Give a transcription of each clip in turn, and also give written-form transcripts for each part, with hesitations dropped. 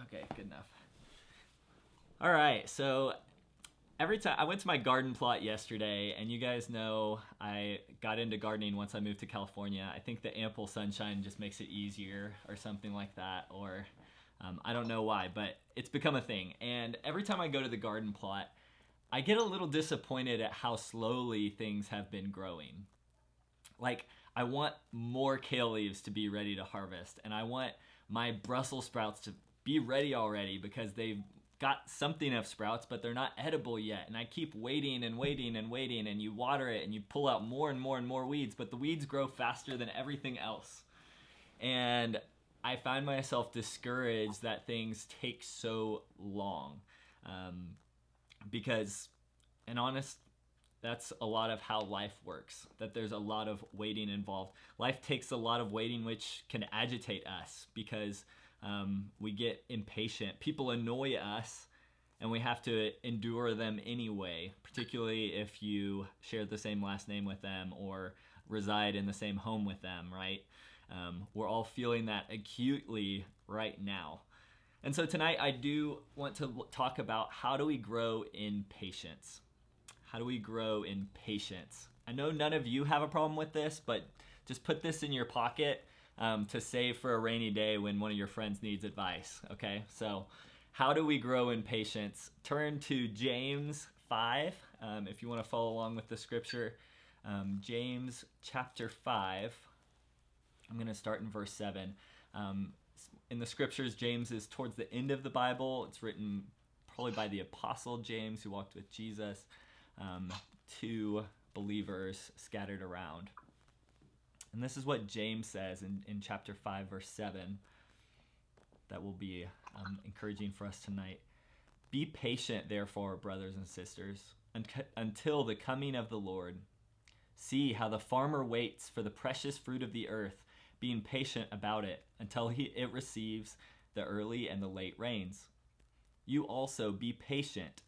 Okay, good enough. All right, so every time I went to my garden plot yesterday, and you guys know I got into gardening once I moved to California. I think the ample sunshine just makes it easier, or something like that, or I don't know why, but it's become a thing. And every time I go to the garden plot, I get a little disappointed at how slowly things have been growing. Like, I want more kale leaves to be ready to harvest, and I want my Brussels sprouts to be ready already because they've got something of sprouts, but they're not edible yet. And I keep waiting and waiting and waiting, and you water it and you pull out more and more and more weeds, but the weeds grow faster than everything else. And I find myself discouraged that things take so long. Because, and honest, that's a lot of how life works, that there's a lot of waiting involved. Life takes a lot of waiting, which can agitate us because we get impatient. People annoy us, and we have to endure them anyway, particularly if you share the same last name with them or reside in the same home with them, right? We're all feeling that acutely right now. And so tonight I do want to talk about how do we grow in patience. How do we grow in patience? I know none of you have a problem with this, but just put this in your pocket to save for a rainy day when one of your friends needs advice, okay? So how do we grow in patience? Turn to James 5 if you want to follow along with the scripture. James chapter 5, I'm going to start in verse 7. In the scriptures, James is towards the end of the Bible. It's written probably by the apostle James, who walked with Jesus, to believers scattered around. And this is what James says in chapter 5, verse 7, that will be encouraging for us tonight. Be patient, therefore, brothers and sisters, until the coming of the Lord. See how the farmer waits for the precious fruit of the earth, being patient about it until it receives the early and the late rains. You also be patient.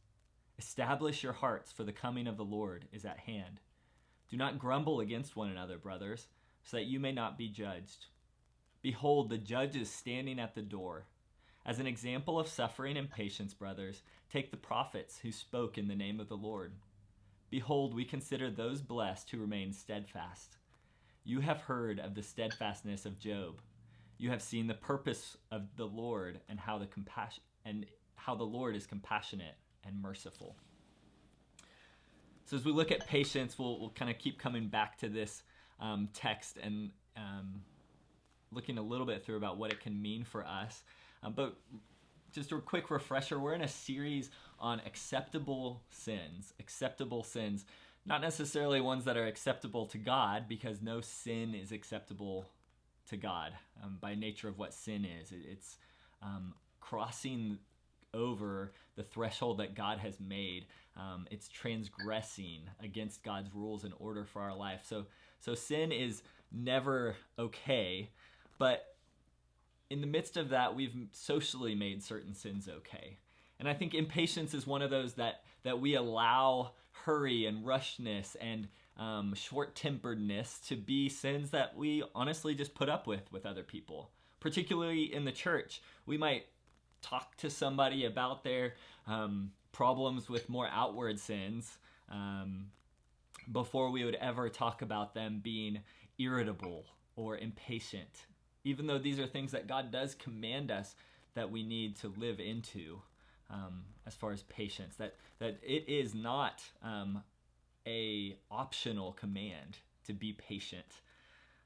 Establish your hearts, for the coming of the Lord is at hand. Do not grumble against one another, brothers, so that you may not be judged. Behold, the judge is standing at the door. As an example of suffering and patience, brothers, take the prophets who spoke in the name of the Lord. Behold, we consider those blessed who remain steadfast. You have heard of the steadfastness of Job. You have seen the purpose of the Lord and how the Lord is compassionate and merciful. So as we look at patience, we'll kind of keep coming back to this text and looking a little bit through about what it can mean for us. But just a quick refresher, we're in a series on acceptable sins. Acceptable sins, not necessarily ones that are acceptable to God, because no sin is acceptable to God by nature of what sin is. It's crossing over the threshold that God has made. It's transgressing against God's rules in order for our life. So sin is never okay, but in the midst of that, we've socially made certain sins okay. And I think impatience is one of those that we allow hurry and rushness and short-temperedness to be sins that we honestly just put up with other people. Particularly in the church, we might talk to somebody about their problems with more outward sins before we would ever talk about them being irritable or impatient, even though these are things that God does command us that we need to live into as far as patience, that it is not a optional command to be patient.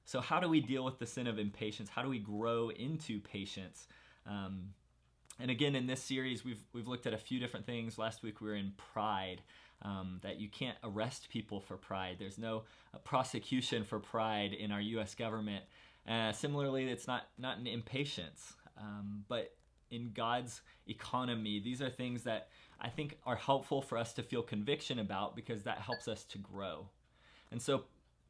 So how do we deal with the sin of impatience? How do we grow into patience? And again, in this series, we've looked at a few different things. Last week we were in pride, that you can't arrest people for pride. There's no prosecution for pride in our U.S. government. Similarly, it's not an impatience, but in God's economy, these are things that I think are helpful for us to feel conviction about, because that helps us to grow. And so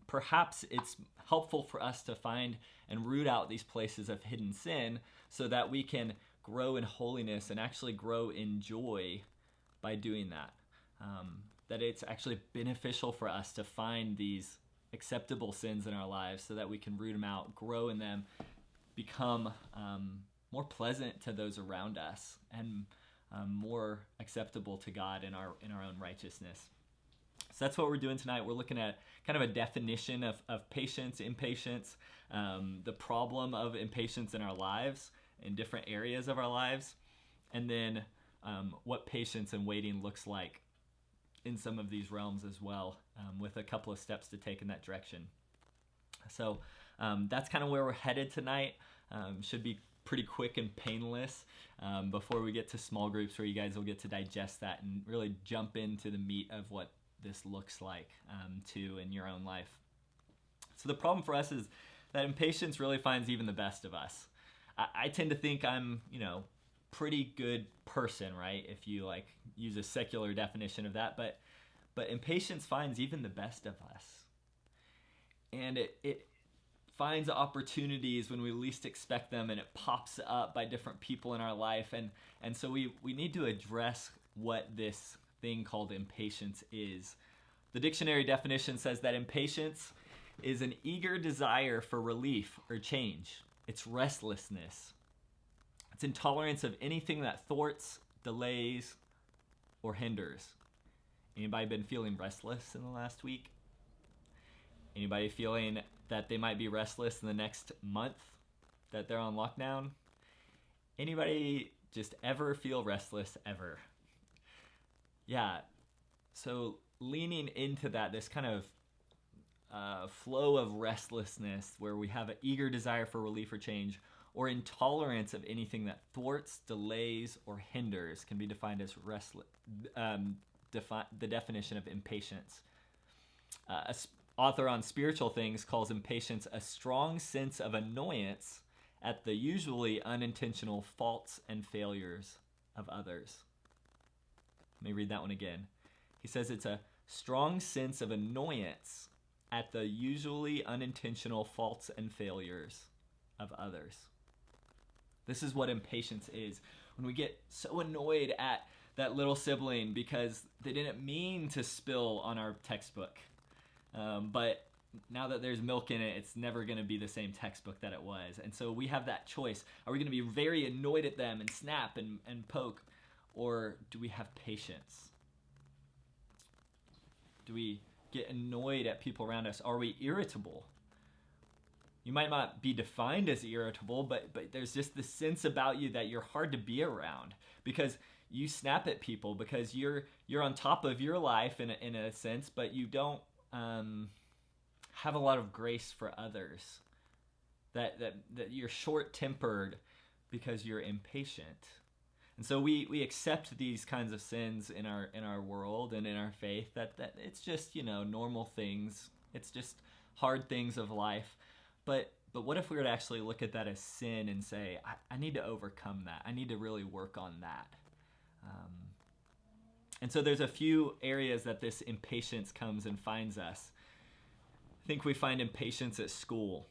perhaps it's helpful for us to find and root out these places of hidden sin so that we can grow in holiness and actually grow in joy by doing that. That it's actually beneficial for us to find these acceptable sins in our lives so that we can root them out, grow in them, become more pleasant to those around us, and more acceptable to God in our own righteousness. So that's what we're doing tonight. We're looking at kind of a definition of patience, impatience, the problem of impatience in our lives, in different areas of our lives, and then what patience and waiting looks like in some of these realms as well, with a couple of steps to take in that direction. So that's kind of where we're headed tonight. Should be pretty quick and painless before we get to small groups where you guys will get to digest that and really jump into the meat of what this looks like too in your own life. So the problem for us is that impatience really finds even the best of us. I tend to think I'm, pretty good person, right? If you like use a secular definition of that, but impatience finds even the best of us. And it finds opportunities when we least expect them, and it pops up by different people in our life. And so we need to address what this thing called impatience is. The dictionary definition says that impatience is an eager desire for relief or change. It's restlessness. It's intolerance of anything that thwarts, delays, or hinders. Anybody been feeling restless in the last week? Anybody feeling that they might be restless in the next month that they're on lockdown? Anybody just ever feel restless ever? Yeah, so leaning into that, this kind of flow of restlessness where we have an eager desire for relief or change, or intolerance of anything that thwarts, delays, or hinders, can be defined as the definition of impatience. An author on spiritual things calls impatience a strong sense of annoyance at the usually unintentional faults and failures of others. Let me read that one again. He says it's a strong sense of annoyance at the usually unintentional faults and failures of others. This is what impatience is. When we get so annoyed at that little sibling because they didn't mean to spill on our textbook. But now that there's milk in it, it's never going to be the same textbook that it was. And so we have that choice. Are we going to be very annoyed at them and snap and poke? Or do we have patience? Do we get annoyed at people around us? Are we irritable? You might not be defined as irritable, but there's just this sense about you that you're hard to be around because you snap at people because you're on top of your life in a sense, but you don't have a lot of grace for others. That you're short-tempered because you're impatient. And so we accept these kinds of sins in our world and in our faith that it's just, normal things. It's just hard things of life. But what if we were to actually look at that as sin and say, I need to overcome that. I need to really work on that. And so there's a few areas that this impatience comes and finds us. I think we find impatience at school.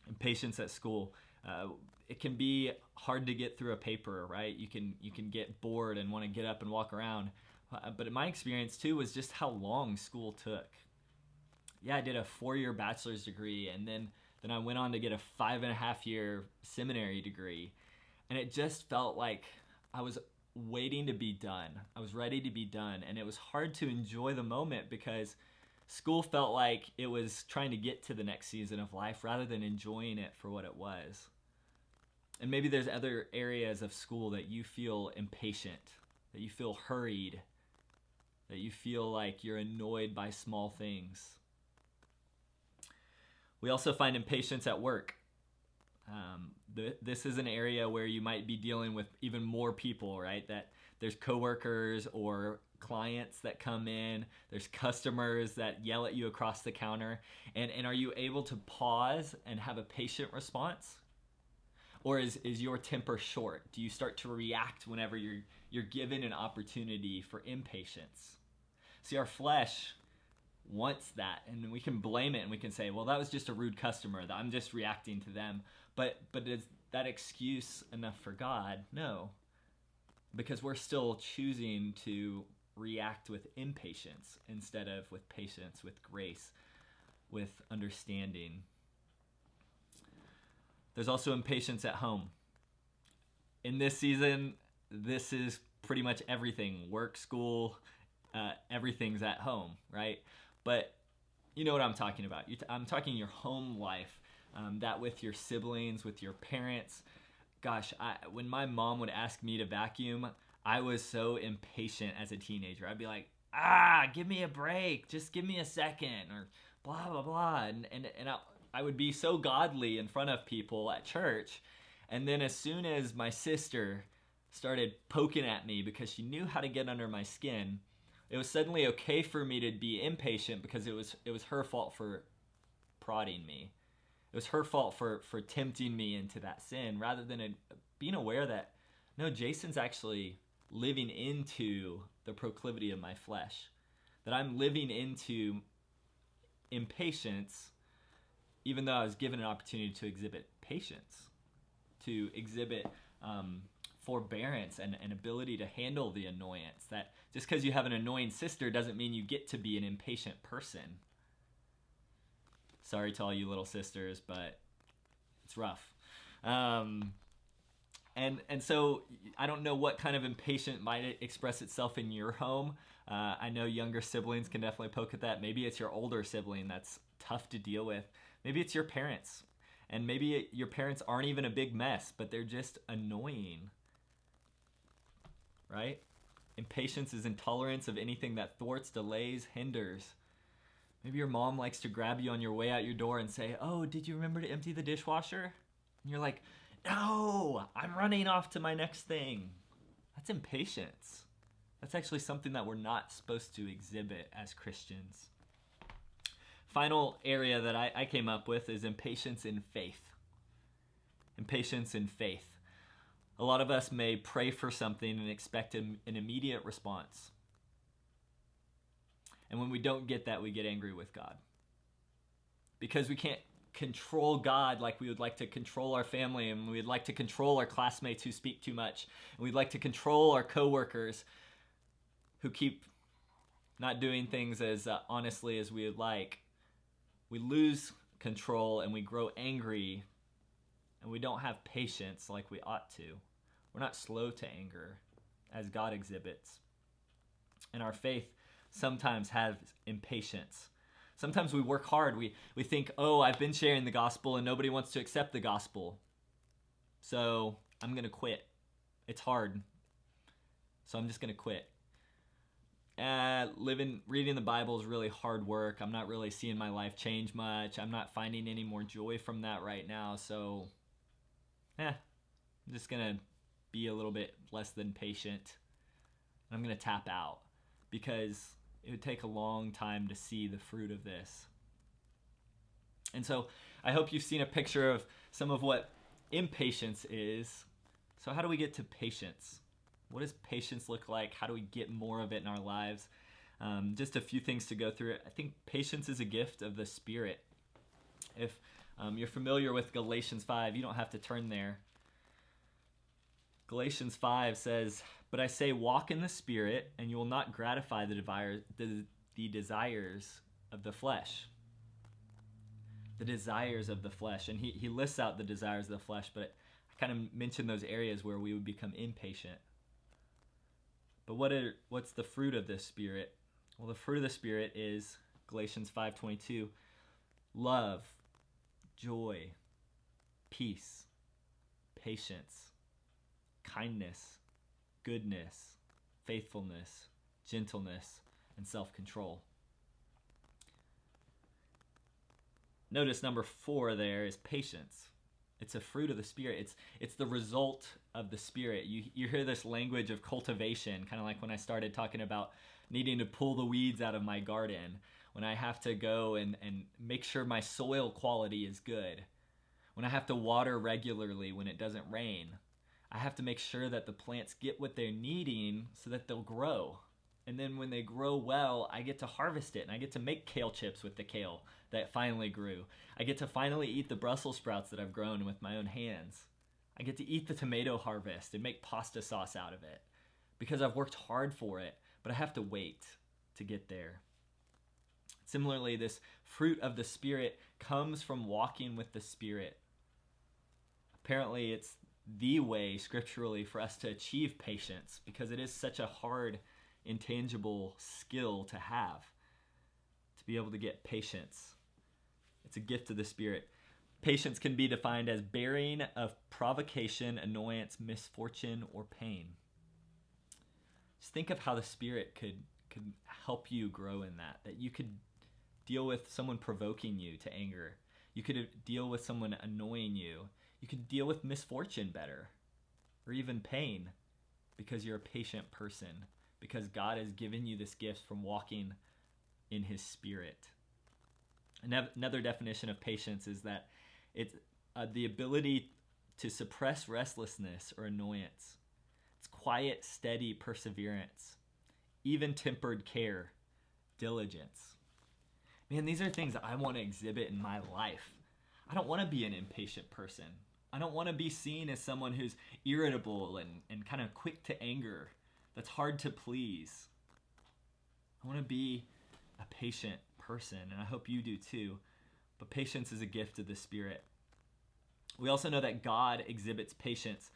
Impatience at school. It can be hard to get through a paper, right? You can get bored and want to get up and walk around. But in my experience too was just how long school took. Yeah, I did a 4-year bachelor's degree, and then I went on to get a 5.5-year seminary degree. And it just felt like I was waiting to be done. I was ready to be done. And it was hard to enjoy the moment because school felt like it was trying to get to the next season of life rather than enjoying it for what it was. And maybe there's other areas of school that you feel impatient, that you feel hurried, that you feel like you're annoyed by small things. We also find impatience at work. This is an area where you might be dealing with even more people, right? That there's coworkers or clients that come in. There's customers that yell at you across the counter. And are you able to pause and have a patient response? Or is your temper short? Do you start to react whenever you're given an opportunity for impatience? See, our flesh wants that, and we can blame it and we can say, well, that was just a rude customer, that I'm just reacting to them. But is that excuse enough for God? No, because we're still choosing to react with impatience instead of with patience, with grace, with understanding. There's also impatience at home. in this season, this is pretty much everything. Work, school, everything's at home, right? But you know what I'm talking about. I'm talking your home life, that with your siblings, with your parents. Gosh, when my mom would ask me to vacuum, I was so impatient as a teenager. I'd be like, give me a break. Just give me a second, or blah, blah, blah. I would be so godly in front of people at church. And then as soon as my sister started poking at me because she knew how to get under my skin, it was suddenly okay for me to be impatient because it was her fault for prodding me. It was her fault for tempting me into that sin, rather than being aware that, no, Jason's actually living into the proclivity of my flesh. That I'm living into impatience, even though I was given an opportunity to exhibit patience, to exhibit forbearance and an ability to handle the annoyance. That just because you have an annoying sister doesn't mean you get to be an impatient person. Sorry to all you little sisters, but it's rough. And so I don't know what kind of impatience might express itself in your home. I know younger siblings can definitely poke at that. Maybe it's your older sibling that's tough to deal with. Maybe it's your parents. And maybe your parents aren't even a big mess, but they're just annoying. Right? Impatience is intolerance of anything that thwarts, delays, hinders. Maybe your mom likes to grab you on your way out your door and say, "Oh, did you remember to empty the dishwasher?" And you're like, "No, I'm running off to my next thing." That's impatience. That's actually something that we're not supposed to exhibit as Christians. Final area that I came up with is impatience in faith. Impatience in faith. A lot of us may pray for something and expect an immediate response. And when we don't get that, we get angry with God. Because we can't control God like we would like to control our family, and we'd like to control our classmates who speak too much, and we'd like to control our coworkers who keep not doing things as honestly as we would like. We lose control and we grow angry, and we don't have patience like we ought to. We're not slow to anger as God exhibits. And our faith sometimes has impatience. Sometimes we work hard. We think, "Oh, I've been sharing the gospel and nobody wants to accept the gospel, so I'm going to quit. It's hard, so I'm just going to quit." Reading the Bible is really hard work. I'm not really seeing my life change much. I'm not finding any more joy from that right now, so I'm just going to be a little bit less than patient. I'm going to tap out, because it would take a long time to see the fruit of this. And so I hope you've seen a picture of some of what impatience is. So how do we get to patience? What does patience look like? How do we get more of it in our lives? Just a few things to go through. I think patience is a gift of the Spirit. If you're familiar with Galatians 5, you don't have to turn there. Galatians 5 says, "But I say, walk in the Spirit, and you will not gratify the desires of the flesh." The desires of the flesh. And he lists out the desires of the flesh, but I kind of mentioned those areas where we would become impatient. But what's the fruit of the Spirit? Well, the fruit of the Spirit is Galatians 5:22, love, joy, peace, patience, kindness, goodness, faithfulness, gentleness, and self-control. Notice number 4 there is patience. It's a fruit of the Spirit. It's the result of the Spirit. You hear this language of cultivation, kind of like when I started talking about needing to pull the weeds out of my garden, when I have to go and make sure my soil quality is good, when I have to water regularly when it doesn't rain. I have to make sure that the plants get what they're needing so that they'll grow. And then when they grow well, I get to harvest it, and I get to make kale chips with the kale that finally grew. I get to finally eat the Brussels sprouts that I've grown with my own hands. I get to eat the tomato harvest and make pasta sauce out of it because I've worked hard for it, but I have to wait to get there. Similarly, this fruit of the Spirit comes from walking with the Spirit. Apparently, it's the way scripturally for us to achieve patience, because it is such a hard, intangible skill to have, to be able to get patience. It's a gift of the Spirit. Patience can be defined as bearing of provocation, annoyance, misfortune, or pain. Just think of how the Spirit could help you grow in that you could deal with someone provoking you to anger. You could deal with someone annoying you. You could deal with misfortune better, or even pain, because you're a patient person, because God has given you this gift from walking in His Spirit. Another definition of patience is that it's the ability to suppress restlessness or annoyance. It's quiet, steady perseverance, even-tempered care, diligence. Man, these are things that I want to exhibit in my life. I don't want to be an impatient person. I don't want to be seen as someone who's irritable and kind of quick to anger, that's hard to please. I want to be a patient person, and I hope you do too. But patience is a gift of the Spirit. We also know that God exhibits patience.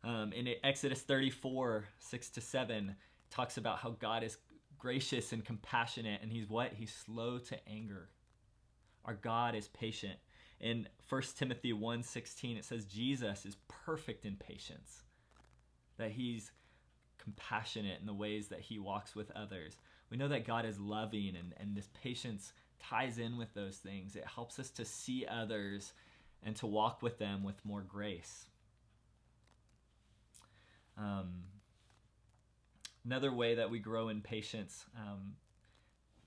In Exodus 34, 6-7, it talks about how God is gracious and compassionate, and He's what? He's slow to anger. Our God is patient. In 1 Timothy 1:16, it says Jesus is perfect in patience, that He's compassionate in the ways that He walks with others. We know that God is loving, and this patience ties in with those things. It helps us to see others and to walk with them with more grace. Another way that we grow in patience,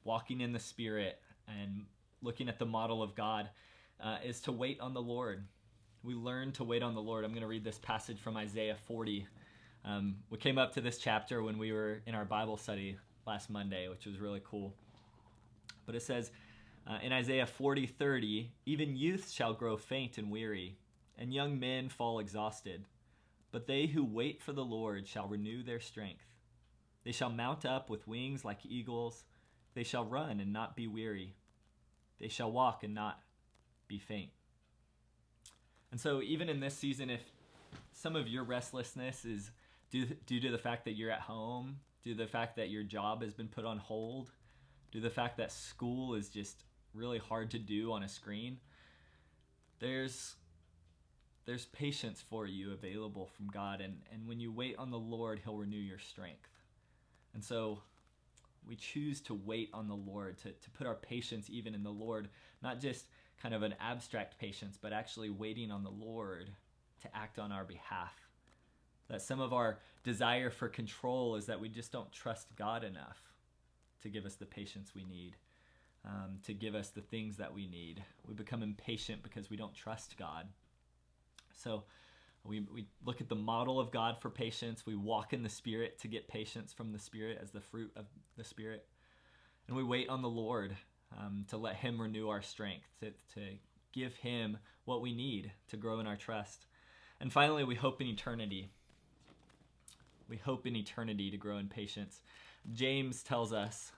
walking in the Spirit and looking at the model of God, is to wait on the Lord. We learn to wait on the Lord. I'm going to read this passage from Isaiah 40. We came up to this chapter when we were in our Bible study last Monday, which was really cool. But it says in Isaiah 40:30, even youths shall grow faint and weary, and young men fall exhausted. But they who wait for the Lord shall renew their strength. They shall mount up with wings like eagles. They shall run and not be weary. They shall walk and not be faint. And so even in this season, if some of your restlessness is due to the fact that you're at home, due to the fact that your job has been put on hold, due to the fact that school is just really hard to do on a screen, there's patience for you available from God. And when you wait on the Lord, He'll renew your strength. And so we choose to wait on the Lord, to put our patience even in the Lord, not just kind of an abstract patience, but actually waiting on the Lord to act on our behalf. That some of our desire for control is that we just don't trust God enough to give us the patience we need, to give us the things that we need. We become impatient because we don't trust God. So we look at the model of God for patience. We walk in the Spirit to get patience from the Spirit as the fruit of the Spirit. And we wait on the Lord to let Him renew our strength, to give Him what we need to grow in our trust. And finally, we hope in eternity. We hope in eternity to grow in patience. James tells us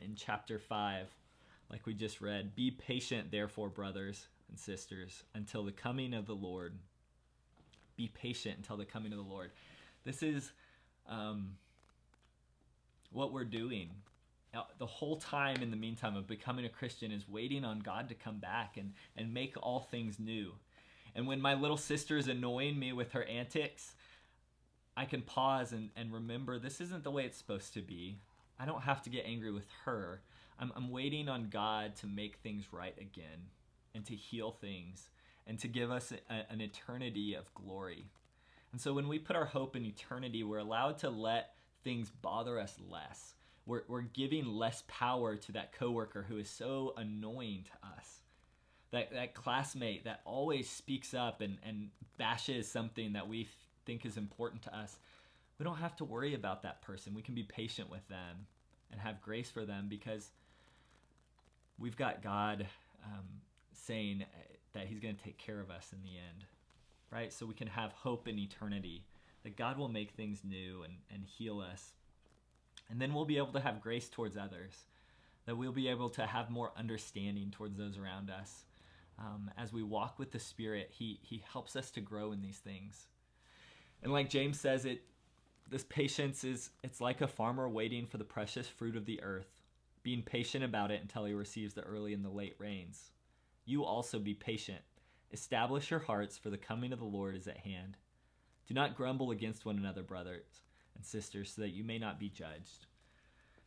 in chapter 5, like we just read, be patient, therefore, brothers and sisters, until the coming of the Lord. Be patient until the coming of the Lord. This is what we're doing. The whole time in the meantime of becoming a Christian is waiting on God to come back and make all things new. And when my little sister is annoying me with her antics, I can pause and remember this isn't the way it's supposed to be. I don't have to get angry with her. I'm waiting on God to make things right again and to heal things and to give us an eternity of glory. And so when we put our hope in eternity, we're allowed to let things bother us less. We're giving less power to that coworker who is so annoying to us. That classmate that always speaks up and bashes something that we think is important to us. We don't have to worry about that person. We can be patient with them and have grace for them because we've got God saying that He's going to take care of us in the end, right? So we can have hope in eternity, that God will make things new and heal us. And then we'll be able to have grace towards others, that we'll be able to have more understanding towards those around us. As we walk with the Spirit, He helps us to grow in these things. And like James says, this patience it's like a farmer waiting for the precious fruit of the earth, being patient about it until he receives the early and the late rains. You also be patient. Establish your hearts, for the coming of the Lord is at hand. Do not grumble against one another, brothers and sisters, so that you may not be judged.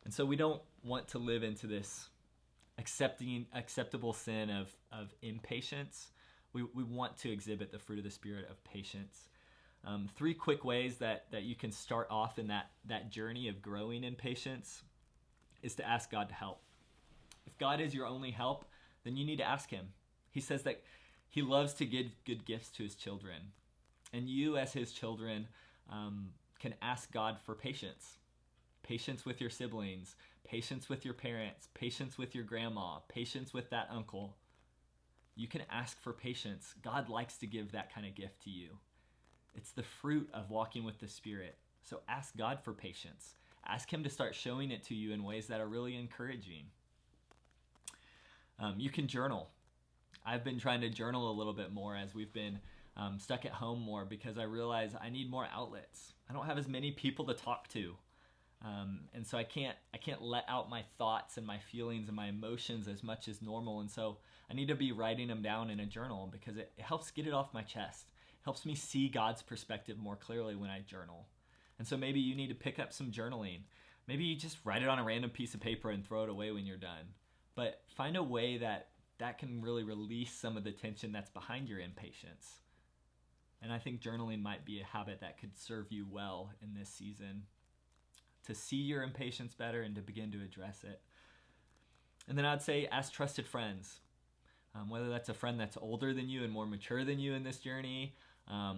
And so we don't want to live into this acceptable sin of impatience. We want to exhibit the fruit of the Spirit of patience. 3 quick ways that you can start off in that journey of growing in patience is to ask God to help. If God is your only help, then you need to ask him. He says that he loves to give good gifts to his children. And you as his children can ask God for patience. Patience with your siblings, patience with your parents, patience with your grandma, patience with that uncle. You can ask for patience. God likes to give that kind of gift to you. It's the fruit of walking with the Spirit. So ask God for patience. Ask him to start showing it to you in ways that are really encouraging. You can journal. I've been trying to journal a little bit more as we've been stuck at home more, because I realize I need more outlets. I don't have as many people to talk to. And so I can't let out my thoughts and my feelings and my emotions as much as normal. And so I need to be writing them down in a journal, because it helps get it off my chest. It helps me see God's perspective more clearly when I journal. And so maybe you need to pick up some journaling. Maybe you just write it on a random piece of paper and throw it away when you're done. But find a way that can really release some of the tension that's behind your impatience. And I think journaling might be a habit that could serve you well in this season, to see your impatience better and to begin to address it. And then I'd say ask trusted friends, whether that's a friend that's older than you and more mature than you in this journey,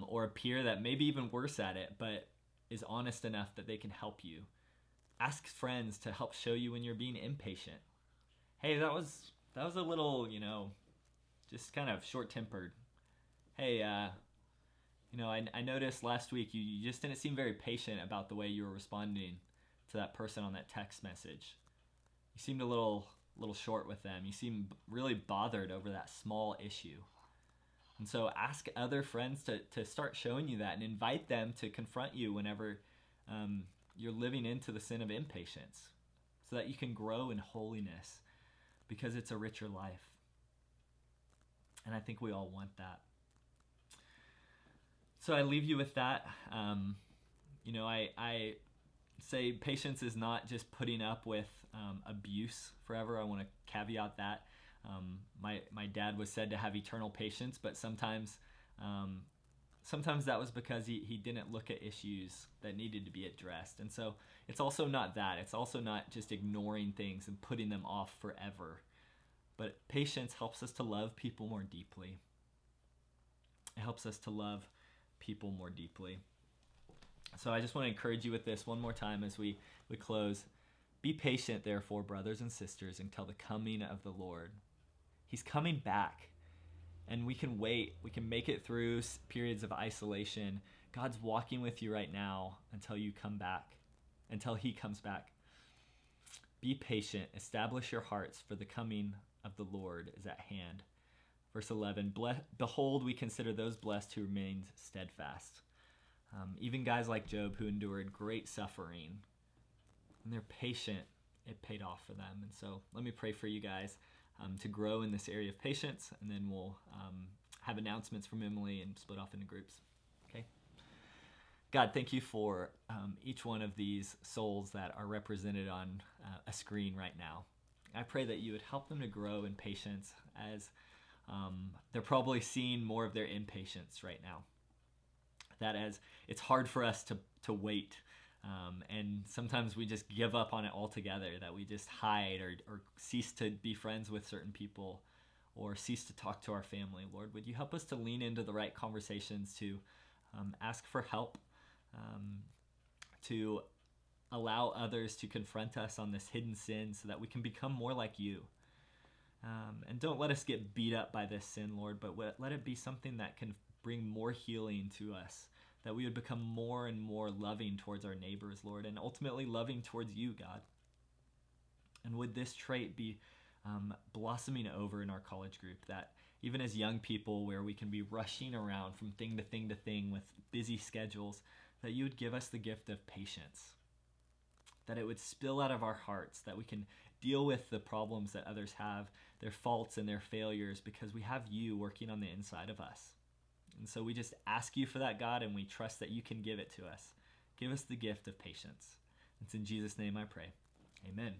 or a peer that may be even worse at it, but is honest enough that they can help you. Ask friends to help show you when you're being impatient. Hey, that was a little, just kind of short-tempered. Hey, I noticed last week you just didn't seem very patient about the way you were responding to that person on that text message. You seemed a little short with them. You seemed really bothered over that small issue. And so ask other friends to start showing you that, and invite them to confront you whenever you're living into the sin of impatience, so that you can grow in holiness, because it's a richer life. And I think we all want that. So I leave you with that. I say patience is not just putting up with abuse forever. I want to caveat that. My dad was said to have eternal patience, but sometimes that was because he didn't look at issues that needed to be addressed. And so it's also not that. It's also not just ignoring things and putting them off forever. But patience helps us to love people more deeply. It helps us to love people more deeply. So I just want to encourage you with this one more time as we close. Be patient, therefore, brothers and sisters, until the coming of the Lord. He's coming back, and we can wait. We can make it through periods of isolation. God's walking with you right now until you come back, until he comes back. Be patient. Establish your hearts, for the coming of the Lord is at hand. Verse 11, behold, we consider those blessed who remained steadfast. Even guys like Job, who endured great suffering, and they're patient, it paid off for them. And so let me pray for you guys to grow in this area of patience, and then we'll have announcements from Emily and split off into groups. Okay? God, thank you for each one of these souls that are represented on a screen right now. I pray that you would help them to grow in patience as they're probably seeing more of their impatience right now. That as it's hard for us to wait, and sometimes we just give up on it altogether, that we just hide or cease to be friends with certain people or cease to talk to our family. Lord, would you help us to lean into the right conversations, to ask for help, to allow others to confront us on this hidden sin so that we can become more like you. And don't let us get beat up by this sin, Lord, but let it be something that can bring more healing to us, that we would become more and more loving towards our neighbors, Lord, and ultimately loving towards you, God. And would this trait be blossoming over in our college group, that even as young people, where we can be rushing around from thing to thing to thing with busy schedules, that you would give us the gift of patience, that it would spill out of our hearts, that we can deal with the problems that others have, their faults and their failures, because we have you working on the inside of us. And so we just ask you for that, God, and we trust that you can give it to us. Give us the gift of patience. It's in Jesus' name I pray. Amen.